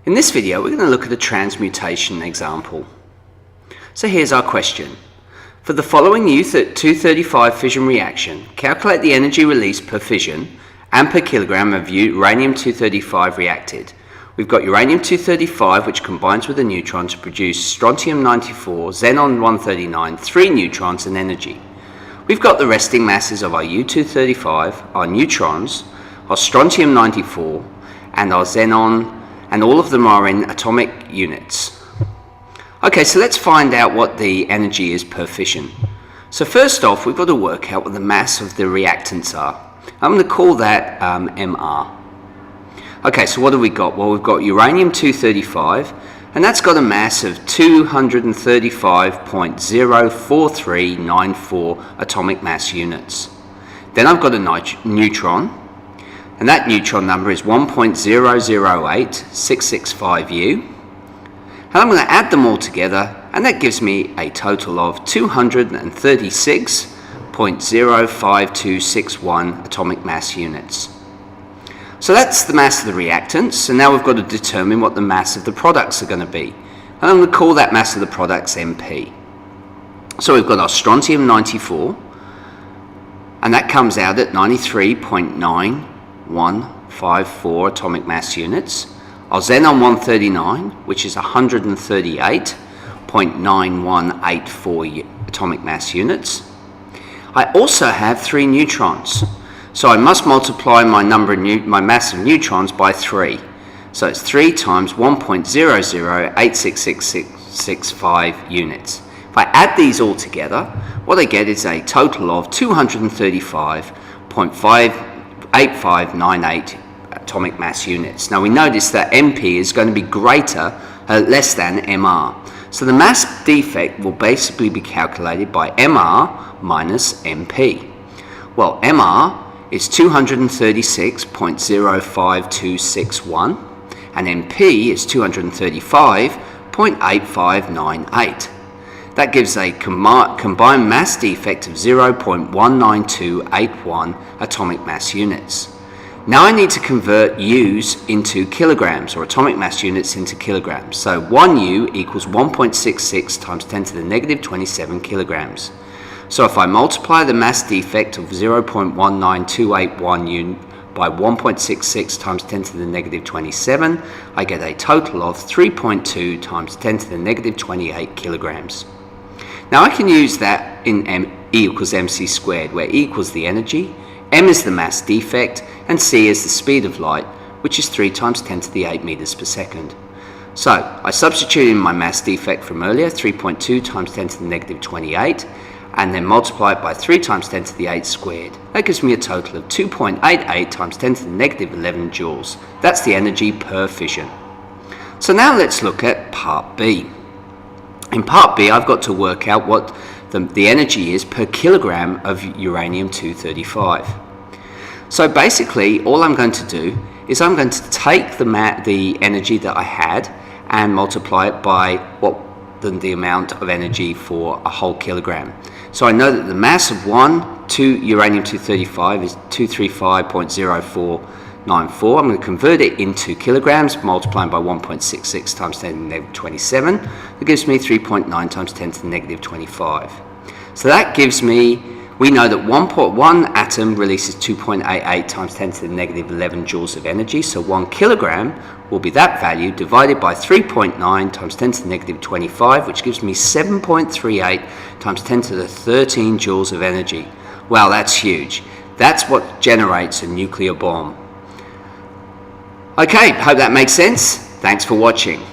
In this video, we're going to look at a transmutation example. So here's our question. For the following U-235 fission reaction, calculate the energy released per fission and per kilogram of uranium-235 reacted. We've got uranium-235, which combines with a neutron to produce strontium-94, xenon-139, 3 neutrons and energy. We've got the resting masses of our U-235, our neutrons, our strontium-94, and our xenon, and all of them are in atomic units. Okay, so let's find out what the energy is per fission. So first off, we've got to work out what the mass of the reactants are. I'm going to call that Mr. Okay, so what have we got? Well, we've got uranium-235, and that's got a mass of 235.04394 atomic mass units. Then I've got a neutron, and that neutron number is 1.008665U. And I'm going to add them all together, and that gives me a total of 236.05261 atomic mass units. So that's the mass of the reactants, and now we've got to determine what the mass of the products are going to be. And I'm going to call that mass of the products MP. So we've got our strontium-94, and that comes out at 93.9154 atomic mass units. Our xenon-139, which is 138.9184 atomic mass units. I also have 3 neutrons, so I must multiply my mass of neutrons by 3. So it's 3 times 1.00866665 units. If I add these all together, what I get is a total of 235.58598 atomic mass units. Now we notice that MP is going to be less than Mr. So the mass defect will basically be calculated by Mr minus MP. Well, Mr is 236.05261 and MP is 235.8598. That gives a combined mass defect of 0.19281 atomic mass units. Now I need to convert U's into kilograms, or atomic mass units into kilograms. So 1 U equals 1.66 times 10 to the negative 27 kilograms. So if I multiply the mass defect of 0.19281 unit by 1.66 times 10 to the negative 27, I get a total of 3.2 times 10 to the negative 28 kilograms. Now I can use that in E equals mc squared, where E equals the energy, m is the mass defect, and c is the speed of light, which is 3 times 10 to the 8 meters per second. So I substitute in my mass defect from earlier, 3.2 times 10 to the negative 28, and then multiply it by 3 times 10 to the 8 squared. That gives me a total of 2.88 times 10 to the negative 11 joules. That's the energy per fission. So now let's look at part B. In part B, I've got to work out what the energy is per kilogram of uranium-235. So basically, all I'm going to do is I'm going to take the energy that I had and multiply it by the amount of energy for a whole kilogram. So I know that the mass of uranium-235 is 235.0494. I'm going to convert it into kilograms, multiplying by 1.66 times 10 to the negative 27. That gives me 3.9 times 10 to the negative 25. So that gives me, we know that 1 atom releases 2.88 times 10 to the negative 11 joules of energy. So 1 kilogram will be that value divided by 3.9 times 10 to the negative 25, which gives me 7.38 times 10 to the 13 joules of energy. Wow, that's huge. That's what generates a nuclear bomb. Okay, hope that makes sense. Thanks for watching.